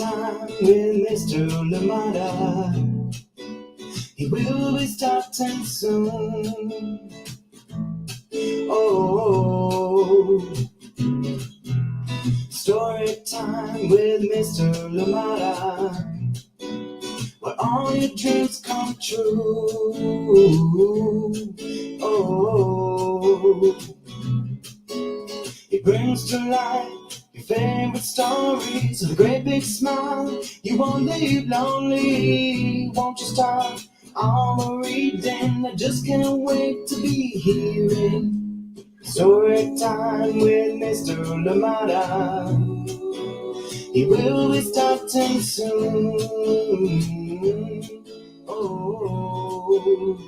time with Mr. Limata. He will be starting soon. Oh, story time with Mr. Limata, where all your dreams come true. Oh, he brings to life your favorite stories with a great big smile. You won't leave lonely, won't you start all the reading? I just can't wait to be hearing story time with Mr. Limata. He will be starting soon. Oh,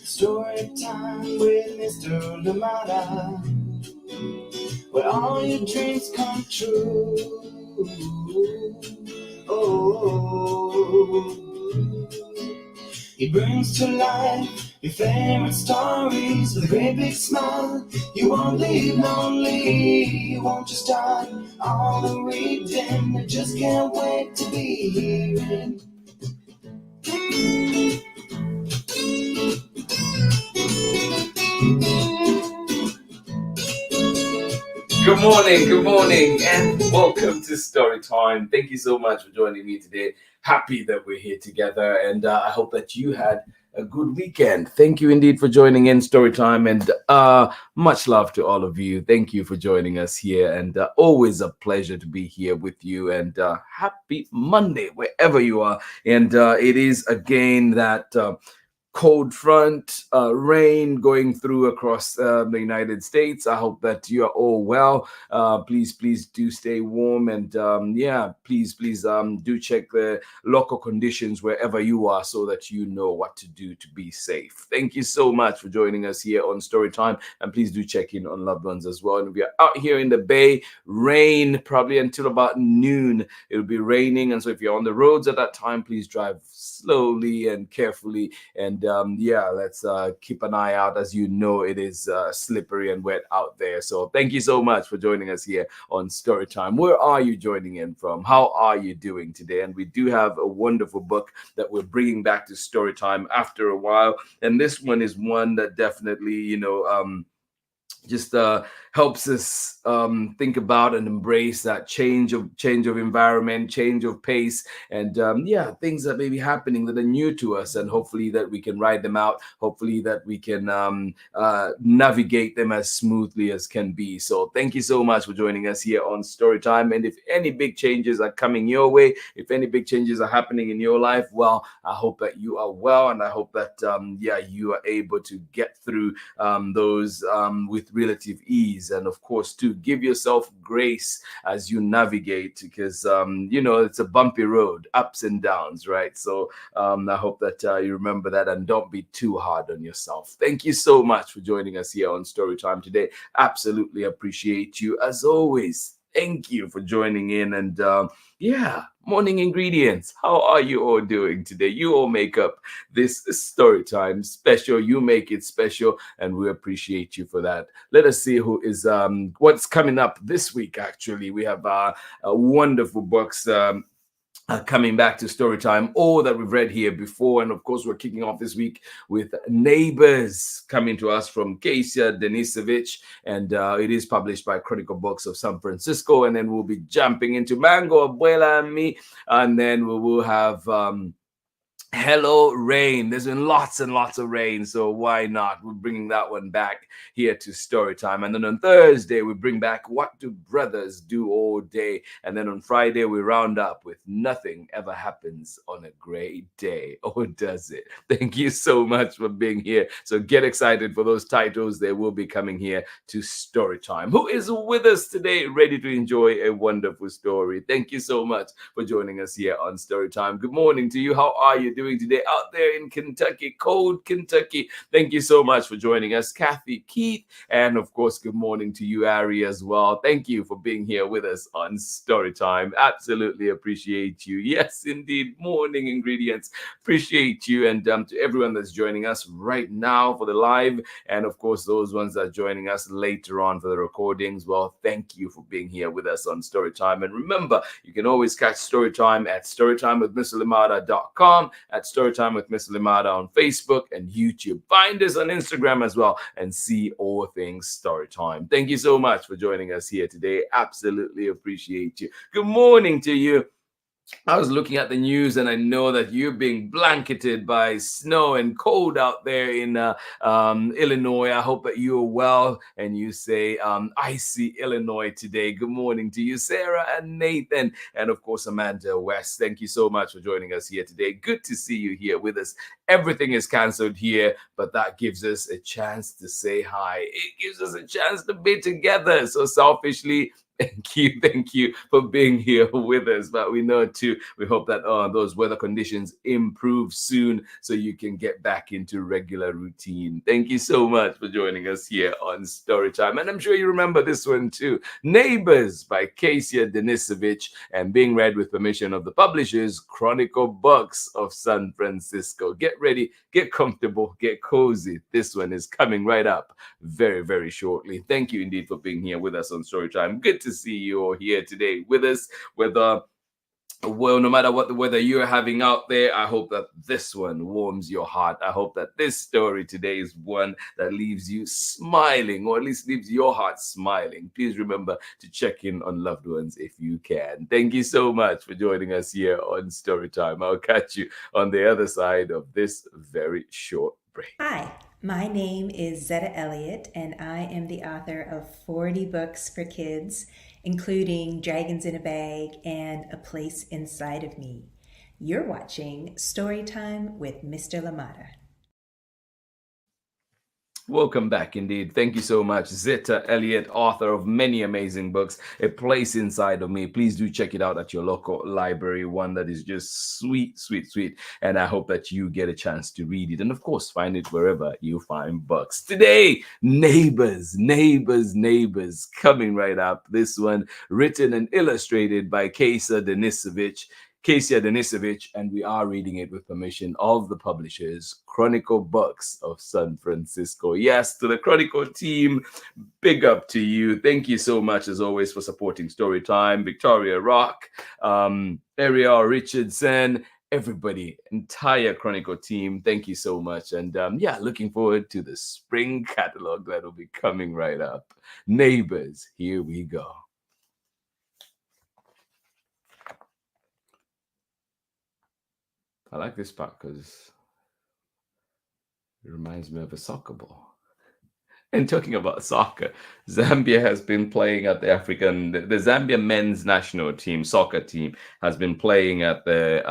story time with Mr. Limata, where all your dreams come true. Oh, he brings to life your favorite stories with a great big smile. You won't leave lonely, won't you start all the reading? I just can't wait to be hearing. Good morning, and welcome to Storytime. Thank you so much for joining me today. Happy that we're here together, and I hope that you had a good weekend. Thank you indeed for joining in Storytime, and much love to all of you. Thank you for joining us here, and always a pleasure to be here with you, and happy Monday, wherever you are. And it is again that cold front, rain going through across the United States. I hope that you are all well. Please do stay warm, and please do check the local conditions wherever you are so that you know what to do to be safe. Thank you so much for joining us here on Storytime, and please do check in on loved ones as well. And we are out here in the Bay, rain probably until about noon. It'll be raining, and so if you're on the roads at that time, please drive slowly and carefully, and let's keep an eye out. As you know, it is slippery and wet out there. So thank you so much for joining us here on Storytime. Where are you joining in from? How are you doing today? And we do have a wonderful book that we're bringing back to Storytime after a while, and this one is one that definitely just helps us think about and embrace that change of environment, change of pace, and things that may be happening that are new to us, and hopefully that we can ride them out, hopefully that we can navigate them as smoothly as can be. So thank you so much for joining us here on Storytime. And if any big changes are coming your way, if any big changes are happening in your life, well, I hope that you are well, and I hope that you are able to get through those with relative ease, and of course to give yourself grace as you navigate, because it's a bumpy road, ups and downs, right? So I hope that you remember that, and don't be too hard on yourself. Thank you so much for joining us here on Storytime today. Absolutely appreciate you as always. Thank you for joining in, and morning ingredients. How are you all doing today? You all make up this Storytime special. You make it special, and we appreciate you for that. Let us see who is what's coming up this week. Actually, we have a wonderful books coming back to Storytime, all that we've read here before. And of course, we're kicking off this week with Neighbors, coming to us from Kasya Denisevich, and it is published by Chronicle Books of San Francisco. And then we'll be jumping into Mango, Abuela, and Me, and then we will have Hello Rain. There's been lots and lots of rain, so why not? We're bringing that one back here to Storytime. And then on Thursday, we bring back What Do Brothers Do All Day? And then on Friday, we round up with Nothing Ever Happens on a Great Day. Or does it? Thank you so much for being here. So get excited for those titles. They will be coming here to Storytime. Who is with us today, ready to enjoy a wonderful story? Thank you so much for joining us here on Storytime. Good morning to you. How are you doing today out there in Kentucky, cold Kentucky. Thank you so much for joining us, Kathy, Keith, and of course, good morning to you, Ari, as well. Thank you for being here with us on Storytime. Absolutely appreciate you. Yes, indeed, morning ingredients. Appreciate you, and to everyone that's joining us right now for the live, and of course, those ones that are joining us later on for the recordings. Well, thank you for being here with us on Storytime. And remember, you can always catch Storytime at storytimewithmrlimata.com, at Storytime with Miss Limata on Facebook and YouTube. Find us on Instagram as well and see all things Storytime. Thank you so much for joining us here today. Absolutely appreciate you. Good morning to you. I was looking at the news and I know that you're being blanketed by snow and cold out there in Illinois. I hope that you're well and you say icy Illinois today. Good morning to you, Sarah and Nathan, and of course, Amanda West. Thank you so much for joining us here today. Good to see you here with us. Everything is canceled here, but that gives us a chance to say hi. It gives us a chance to be together. So selfishly, thank you for being here with us. But we know too, we hope that those weather conditions improve soon so you can get back into regular routine. Thank you so much for joining us here on Storytime. And I'm sure you remember this one too, Neighbors by Kasya Denisevich, and being read with permission of the publishers, Chronicle Books of San Francisco. Get ready, get comfortable, get cozy. This one is coming right up very, very shortly. Thank you indeed for being here with us on Storytime. Good to see you all here today with us. Well, no matter what the weather you're having out there, I hope that this one warms your heart. I hope that this story today is one that leaves you smiling, or at least leaves your heart smiling. Please remember to check in on loved ones if you can. Thank you so much for joining us here on Storytime. I'll catch you on the other side of this very short break. Hi, my name is Zetta Elliott, and I am the author of 40 books for kids, including Dragons in a Bag and A Place Inside of Me. You're watching Storytime with Mr. Limata. Welcome back indeed. Thank you so much, Zetta Elliott, author of many amazing books, A Place Inside of Me. Please do check it out at your local library, one that is just sweet, sweet, sweet. And I hope that you get a chance to read it. And of course, find it wherever you find books. Today, Neighbors, coming right up. This one written and illustrated by Kasya Denisevich, and we are reading it with permission of the publishers, Chronicle Books of San Francisco. Yes, to the Chronicle team, big up to you. Thank you so much, as always, for supporting Storytime. Victoria Rock, Ariel Richardson, everybody, entire Chronicle team, thank you so much. And looking forward to the spring catalog that will be coming right up. Neighbors, here we go. I like this part because it reminds me of a soccer ball. And talking about soccer, Zambia has been playing at the Zambia men's national team, soccer team, has been playing at the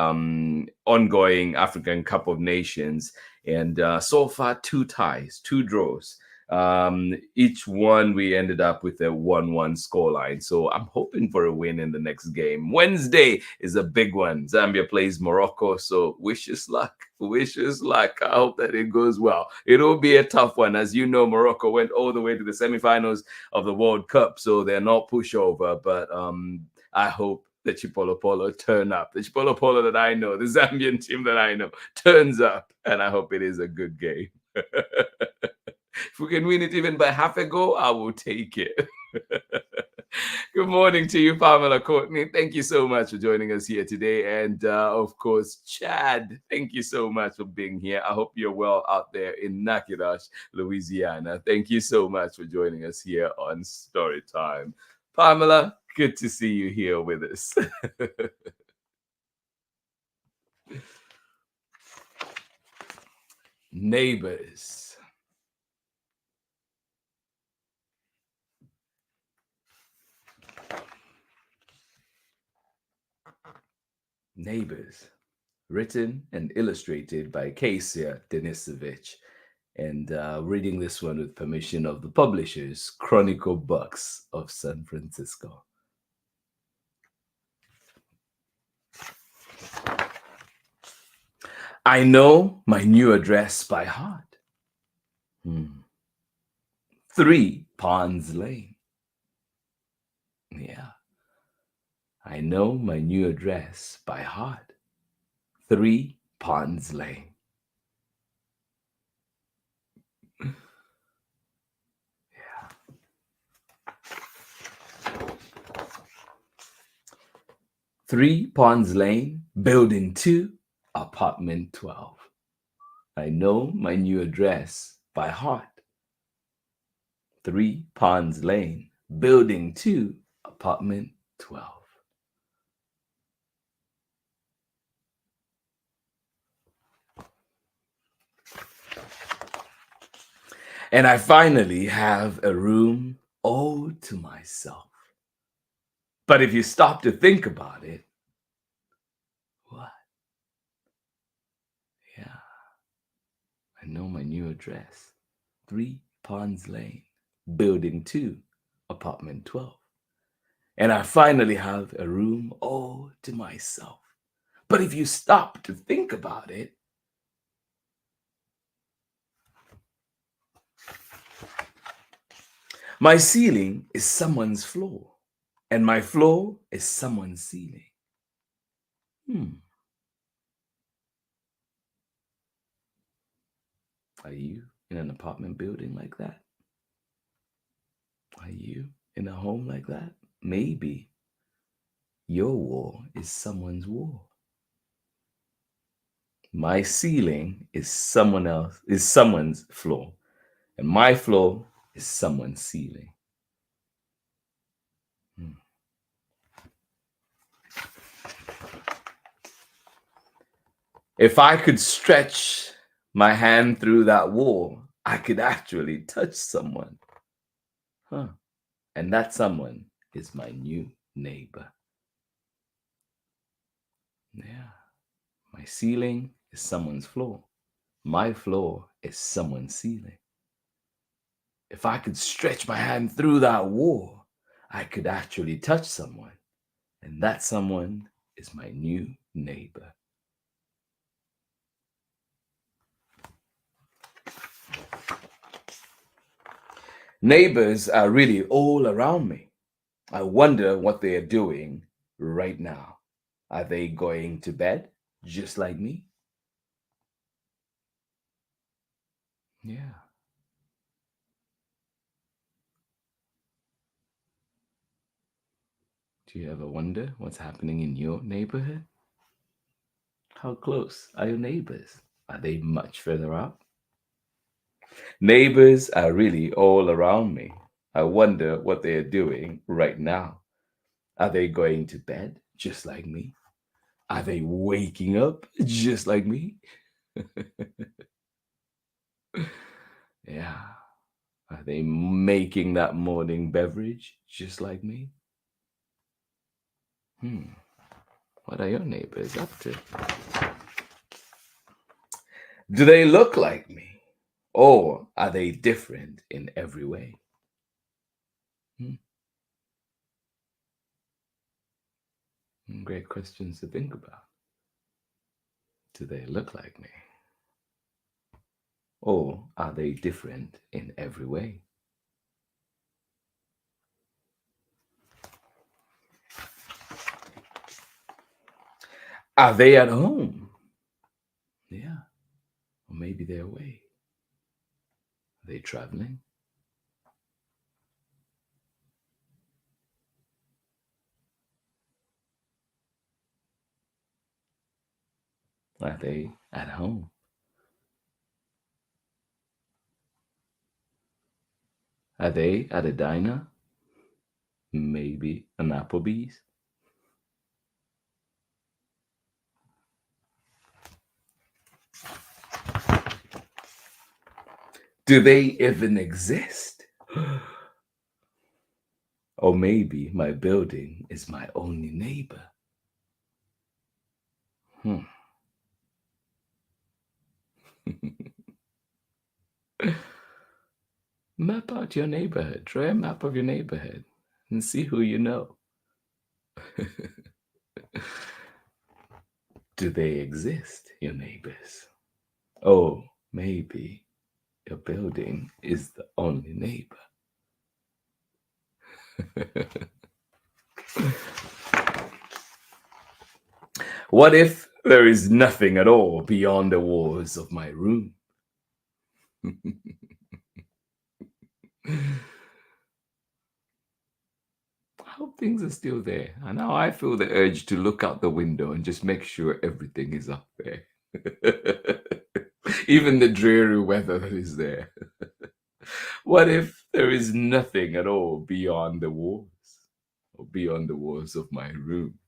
ongoing African Cup of Nations. And so far, 2 ties, 2 draws. Each one we ended up with a 1-1 scoreline. So I'm hoping for a win in the next game. Wednesday is a big one. Zambia plays Morocco, so wish us luck. I hope that it goes well. It'll be a tough one. As you know, Morocco went all the way to the semifinals of the World Cup, so they're not pushover. But I hope the Chipolo Polo turn up. The Chipolo Polo that I know, the Zambian team that I know, turns up, and I hope it is a good game. If we can win it even by half a goal, I will take it. Good morning to you, Pamela Courtney. Thank you so much for joining us here today. And of course, Chad, thank you so much for being here. I hope you're well out there in Natchitoches, Louisiana. Thank you so much for joining us here on Storytime. Pamela, good to see you here with us. Neighbors. Neighbors, written and illustrated by Kasya Denisevich, and reading this one with permission of the publishers, Chronicle Books of San Francisco. I know my new address by heart. 3 Ponds Lane. Yeah. I know my new address by heart. 3 Ponds Lane. Yeah. 3 Ponds Lane, Building 2, Apartment 12. I know my new address by heart. 3 Ponds Lane, Building 2, Apartment 12. And I finally have a room all to myself. But if you stop to think about it, what? Yeah, I know my new address. 3 Ponds Lane, Building 2, Apartment 12. And I finally have a room all to myself. But if you stop to think about it, my ceiling is someone's floor, and my floor is someone's ceiling. Are you in an apartment building like that? Are you in a home like that? Maybe your wall is someone's wall. My ceiling is someone's floor, and my floor is someone's ceiling. If I could stretch my hand through that wall, I could actually touch someone. And that someone is my new neighbor. Yeah. My ceiling is someone's floor. My floor is someone's ceiling. If I could stretch my hand through that wall, I could actually touch someone. And that someone is my new neighbor. Neighbors are really all around me. I wonder what they are doing right now. Are they going to bed just like me? Yeah. Do you ever wonder what's happening in your neighborhood? How close are your neighbors? Are they much further out? Neighbors are really all around me. I wonder what they are doing right now. Are they going to bed just like me? Are they waking up just like me? Yeah. Are they making that morning beverage just like me? What are your neighbors up to? Do they look like me? Or are they different in every way? Great questions to think about. Do they look like me? Or are they different in every way? Are they at home? Yeah. Or maybe they're away. Are they traveling? Are they at home? Are they at a diner? Maybe an Applebee's? Do they even exist? Or maybe my building is my only neighbor. Map out your neighborhood. Try a map of your neighborhood and see who you know. Do do they exist, your neighbors? Oh, maybe your building is the only neighbor. What if there is nothing at all beyond the walls of my room? I hope things are still there. And now I feel the urge to look out the window and just make sure everything is up there. Even the dreary weather that is there. What if there is nothing at all beyond the walls, or beyond the walls of my room?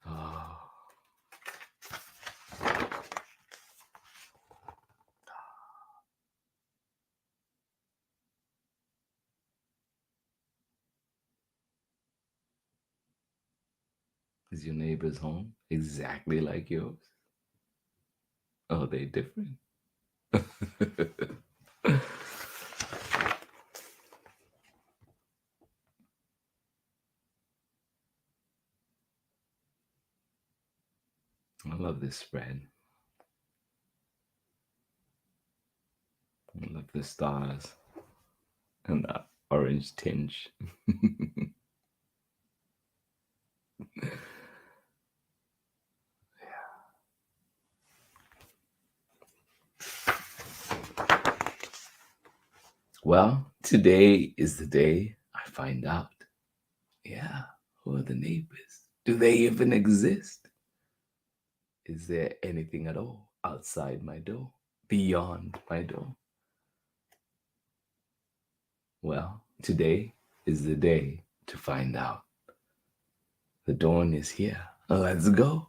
Oh. Is your neighbor's home exactly like yours? Are they different? I love this spread. I love the stars and that orange tinge. Well, today is the day I find out. Yeah, who are the neighbors? Do they even exist? Is there anything at all outside my door, beyond my door? Well, today is the day to find out. The dawn is here. Let's go.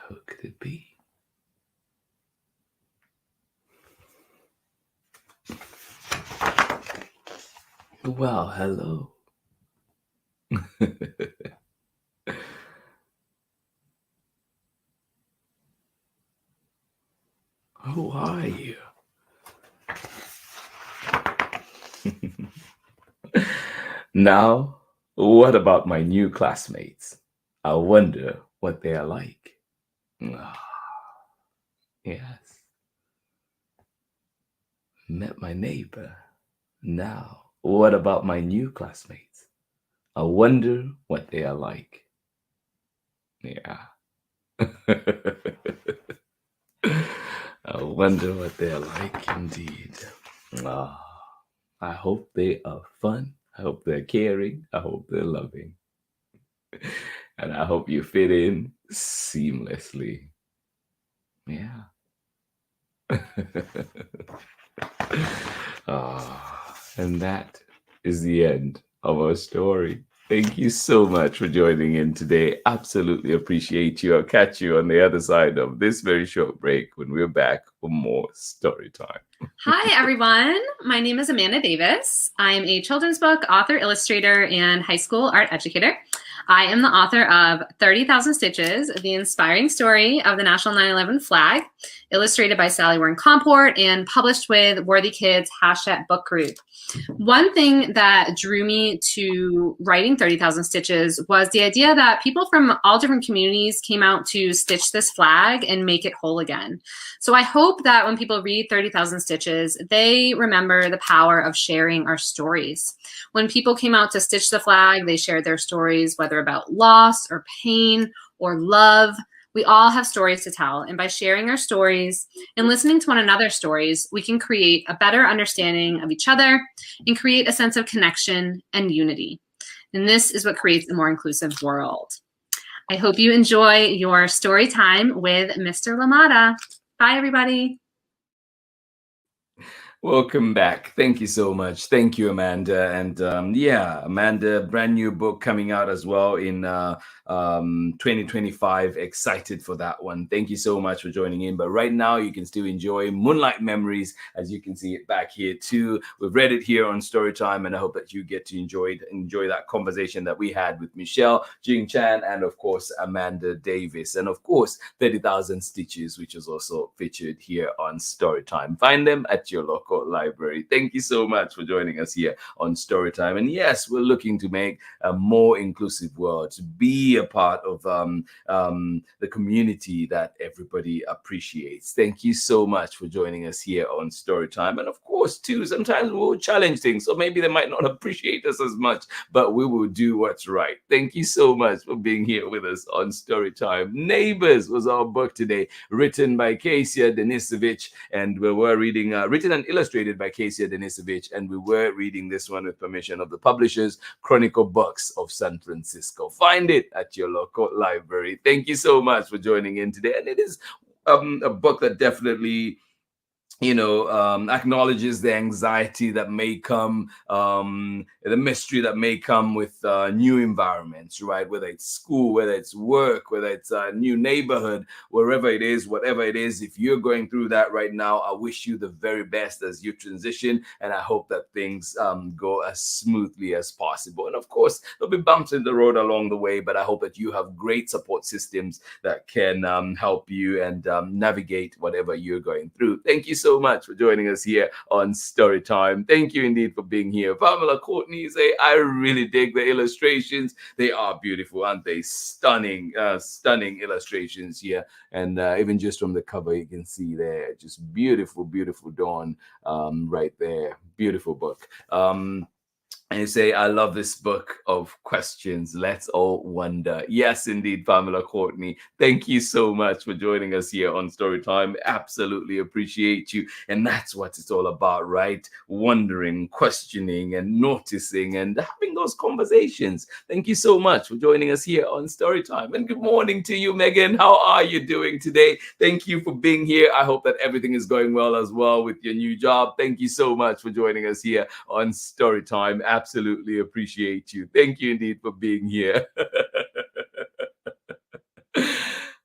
Who could it be? Well, hello. Who are you? Now, what about my new classmates? I wonder what they are like. Ah, yes. Met my neighbor. Now, what about my new classmates? I wonder what they are like. Yeah. I wonder what they're like indeed. Ah, I hope they are fun. I hope they're caring. I hope they're loving. And I hope you fit in seamlessly. Yeah. And that is the end of our story. Thank you so much for joining in today. Absolutely appreciate you. I'll catch you on the other side of this very short break when we're back for more story time. Hi, everyone. My name is Amanda Davis. I am a children's book author, illustrator, and high school art educator. I am the author of 30,000 Stitches, the inspiring story of the National 9/11 flag, illustrated by Sally Warren Comport and published with Worthy Kids #book group. One thing that drew me to writing 30,000 Stitches was the idea that people from all different communities came out to stitch this flag and make it whole again. So I hope that when people read 30,000 Stitches, they remember the power of sharing our stories. When people came out to stitch the flag, they shared their stories, whether about loss or pain or love. We all have stories to tell, and by sharing our stories and listening to one another's stories, we can create a better understanding of each other and create a sense of connection and unity. And this is what creates a more inclusive world. I hope you enjoy your story time with Mr. Limata. Bye, everybody. Welcome back. Thank you so much. Thank you, Amanda. And yeah, Amanda, brand new book coming out as well in 2025. Excited for that one. Thank you so much for joining in. But right now, you can still enjoy Moonlight Memories, as you can see it back here too. We've read it here on Storytime, and I hope that you get to enjoy that conversation that we had with Michelle, Jing Chan, and of course Amanda Davis, and of course 30,000 Stitches, which is also featured here on Storytime. Find them at your local library. Thank you so much for joining us here on Storytime. And yes, we're looking to make a more inclusive world, to be a part of the community that everybody appreciates. Thank you so much for joining us here on Storytime. And of course, too, sometimes we'll challenge things, so maybe they might not appreciate us as much, but we will do what's right. Thank you so much for being here with us on Storytime. Neighbors was our book today, written by Kasya Denisevich, and we were reading, written and illustrated by Kasya Denisevich, and we were reading this one with permission of the publishers, Chronicle Books of San Francisco. Find it at your local library. Thank you so much for joining in today, and it is a book that definitely acknowledges the anxiety that may come, the mystery that may come with new environments, right? Whether it's school, whether it's work, whether it's a new neighborhood, wherever it is, whatever it is, if you're going through that right now, I wish you the very best as you transition, and I hope that things go as smoothly as possible. And of course, there'll be bumps in the road along the way, but I hope that you have great support systems that can help you and navigate whatever you're going through. Thank you so much for joining us here on Storytime. Thank you indeed for being here. Pamela Courtney say, I really dig the illustrations. They are beautiful, aren't they? Stunning illustrations here. And even just from the cover, you can see there, just beautiful, beautiful dawn right there. Beautiful book. And you say, I love this book of questions. Let's all wonder. Yes, indeed, Pamela Courtney. Thank you so much for joining us here on Storytime. Absolutely appreciate you. And that's what it's all about, right? Wondering, questioning, and noticing, and having those conversations. Thank you so much for joining us here on Storytime. And good morning to you, Megan. How are you doing today? Thank you for being here. I hope that everything is going well as well with your new job. Thank you so much for joining us here on Storytime. Absolutely appreciate you. Thank you indeed for being here.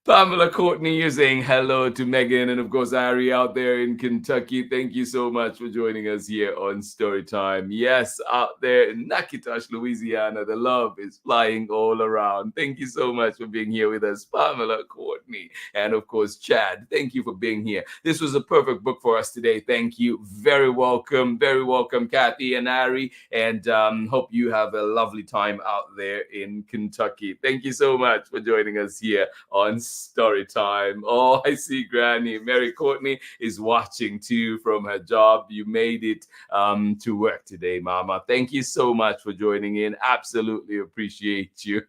Pamela Courtney, you're saying hello to Megan, and of course Ari out there in Kentucky. Thank you so much for joining us here on Storytime. Yes, out there in Natchitoches, Louisiana, the love is flying all around. Thank you so much for being here with us, Pamela Courtney, and of course Chad. Thank you for being here. This was a perfect book for us today. Thank you. Very welcome, Kathy and Ari, and hope you have a lovely time out there in Kentucky. Thank you so much for joining us here on Storytime. Oh, I see Granny. Mary Courtney is watching too from her job. You made it to work today, Mama. Thank you so much for joining in. Absolutely appreciate you.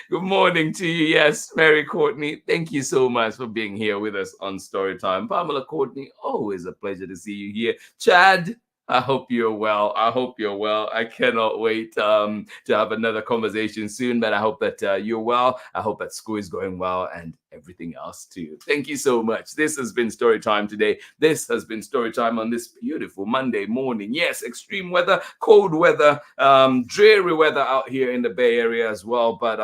Good morning to you. Yes, Mary Courtney, thank you so much for being here with us on Storytime. Pamela Courtney, always a pleasure to see you here. Chad, I hope you're well. I cannot wait to have another conversation soon, but I hope that you're well. I hope that school is going well and everything else too. Thank you so much. This has been Storytime today. This has been Storytime on this beautiful Monday morning. Yes, extreme weather, cold weather, dreary weather out here in the Bay Area as well, but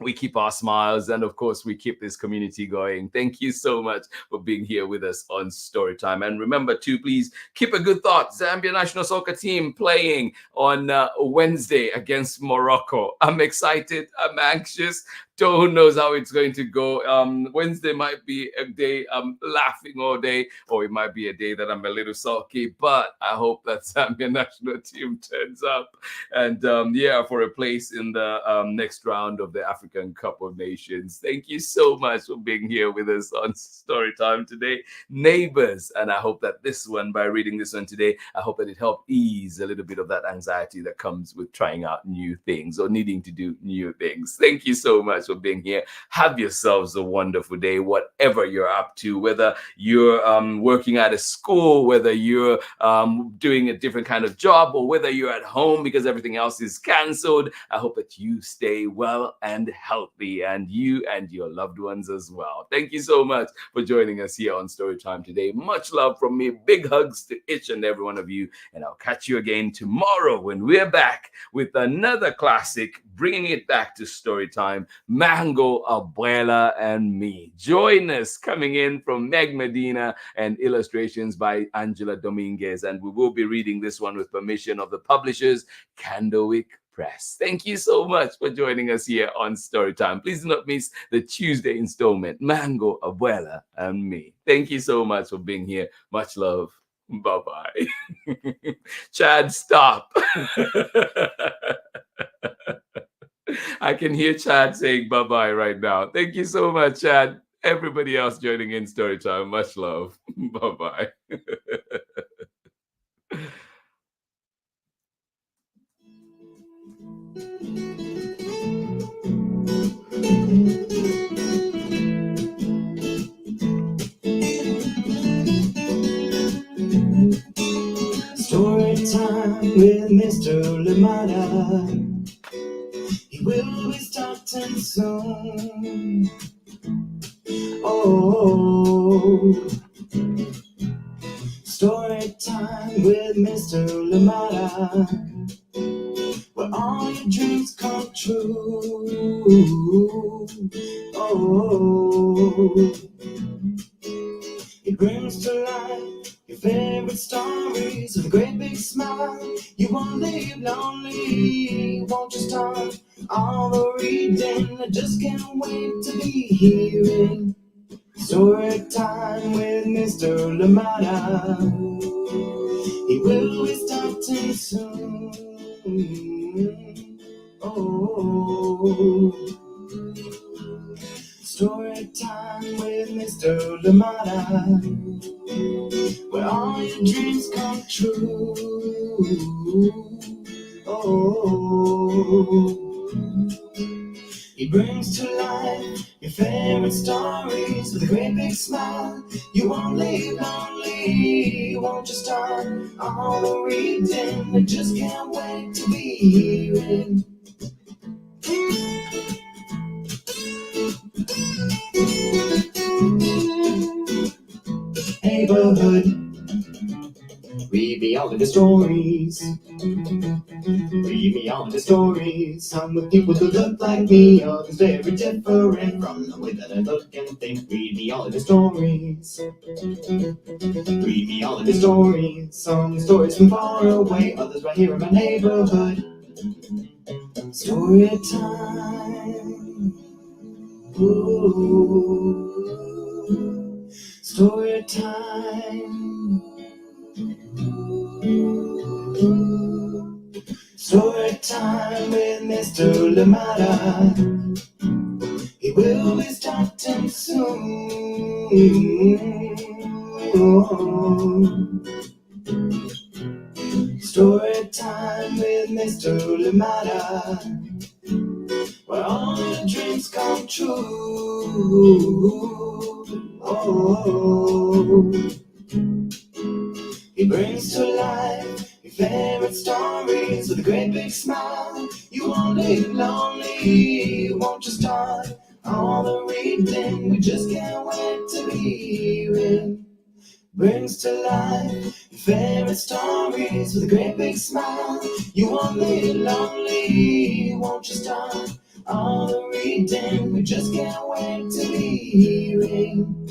we keep our smiles, and of course we keep this community going. Thank you so much for being here with us on Storytime. And remember to please keep a good thought. Zambia national soccer team playing on Wednesday against Morocco. I'm excited, I'm anxious. Who knows how it's going to go. Wednesday might be a day I'm laughing all day, or it might be a day that I'm a little sulky, but I hope that Zambia national team turns up and for a place in the next round of the African Cup of Nations. Thank you so much for being here with us on Storytime today, neighbors. And I hope that this one, by reading this one today, I hope that it helped ease a little bit of that anxiety that comes with trying out new things or needing to do new things. Thank you so much much for being here. Have yourselves a wonderful day, whatever you're up to, whether you're working at a school, whether you're doing a different kind of job, or whether you're at home because everything else is canceled. I hope that you stay well and healthy, and you and your loved ones as well. Thank you so much for joining us here on Storytime today. Much love from me. Big hugs to each and every one of you. And I'll catch you again tomorrow when we're back with another classic, bringing it back to Storytime, Mango, Abuela, and Me. Join us, coming in from Meg Medina and illustrations by Angela Dominguez. And we will be reading this one with permission of the publishers, Candlewick Press. Thank you so much for joining us here on Storytime. Please do not miss the Tuesday installment, Mango, Abuela, and Me. Thank you so much for being here. Much love. Bye-bye. Chad, stop. I can hear Chad saying bye-bye right now. Thank you so much, Chad. Everybody else joining in Storytime, much love. Bye-bye. Story time with Mr. Limata. He will be starting soon. Oh, story time with Mr. Limata, where all your dreams come true. Oh, he brings to life your favorite stories with a great big smile. You won't leave lonely, won't you start all the reading? I just can't wait to be hearing story time with Mr. Limata. He will be starting soon. Oh, story time with Mr. Limata, where all your dreams come true. Oh, he brings to life your favorite stories with a great big smile. You won't leave lonely, won't you start all the reading? I just can't wait to be hearing. Neighborhood, read me all of the stories. Read me all of the stories. Some with people who look like me, others very different from the way that I look and think. Read me all of the stories. Read me all of the stories. Some stories from far away, others right here in my neighborhood. Story time. Ooh. Story time. Story time with Mr. Limata. He will be starting soon. Story time with Mr. Limata, where all your dreams come true. Oh, he brings to life your favorite stories with a great big smile. You won't leave lonely, won't you start all the reading? We just can't wait to be hearing. Brings to life your favorite stories with a great big smile. You won't leave lonely, won't you start all the reading? We just can't wait to be hearing.